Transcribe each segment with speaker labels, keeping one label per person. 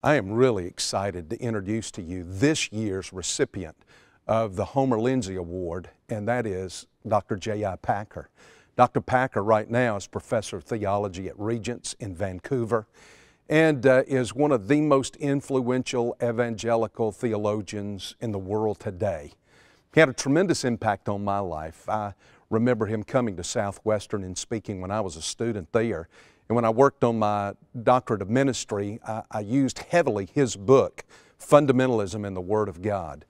Speaker 1: I am really excited to introduce to you this year's recipient of the Homer Lindsay Award, and that is Dr. J.I. Packer. Dr. Packer right now is Professor of Theology at Regents in Vancouver and is one of the most influential evangelical theologians in the world today. He had a tremendous impact on my life. I remember him coming to Southwestern and speaking when I was a student there. And when I worked on my doctorate of ministry, I used heavily his book, Fundamentalism in the Word of God.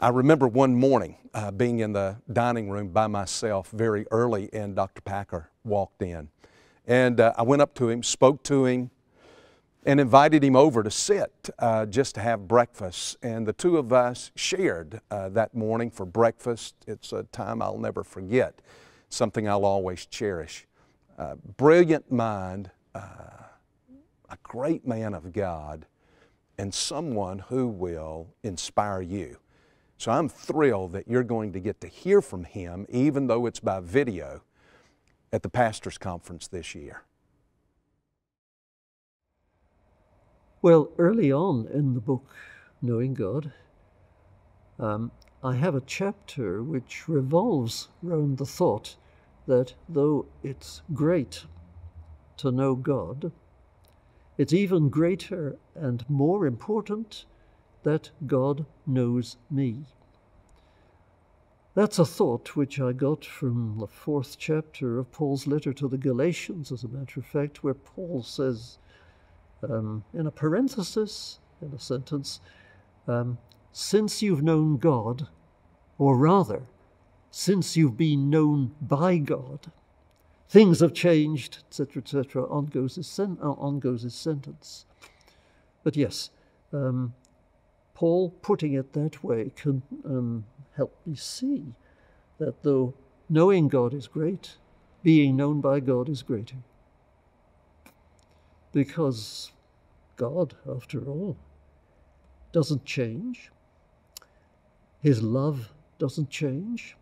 Speaker 1: I remember one morning being in the dining room by myself very early, and Dr. Packer walked in. And I went up to him, spoke to him, and invited him over to sit just to have breakfast. And the two of us shared that morning for breakfast. It's a time I'll never forget, something I'll always cherish. Brilliant mind, a great man of God, and someone who will inspire you. So I'm thrilled that you're going to get to hear from him, even though it's by video, at the Pastors' Conference this year.
Speaker 2: Well, early on in the book, Knowing God, I have a chapter which revolves around the thought that though it's great to know God, it's even greater and more important that God knows me. That's a thought which I got from the 4th chapter of Paul's letter to the Galatians, as a matter of fact, where Paul says, in a parenthesis, in a sentence, since you've known God, or rather, since you've been known by God, things have changed, etc., etc. On goes his sentence. But yes, Paul, putting it that way, can help me see that though knowing God is great, being known by God is greater. Because God, after all, doesn't change. His love doesn't change.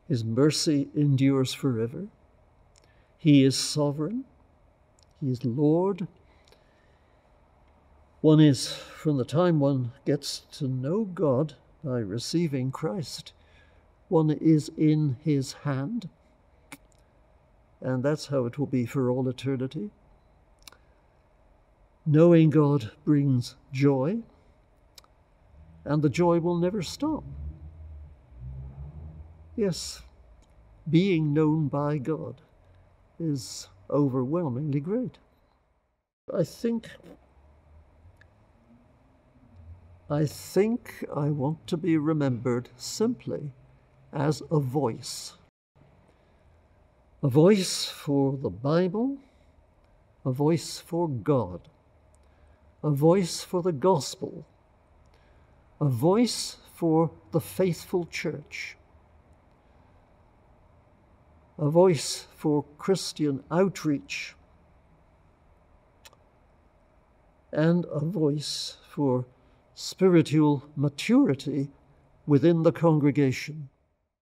Speaker 2: His mercy endures forever. He is sovereign. He is Lord. One is, from the time one gets to know God by receiving Christ, one is in His hand. And that's how it will be for all eternity. Knowing God brings joy, and the joy will never stop. Yes, being known by God is overwhelmingly great. I think I want to be remembered simply as a voice for the Bible, a voice for God, a voice for the gospel, a voice for the faithful church, a voice for Christian outreach, and a voice for spiritual maturity within the congregation.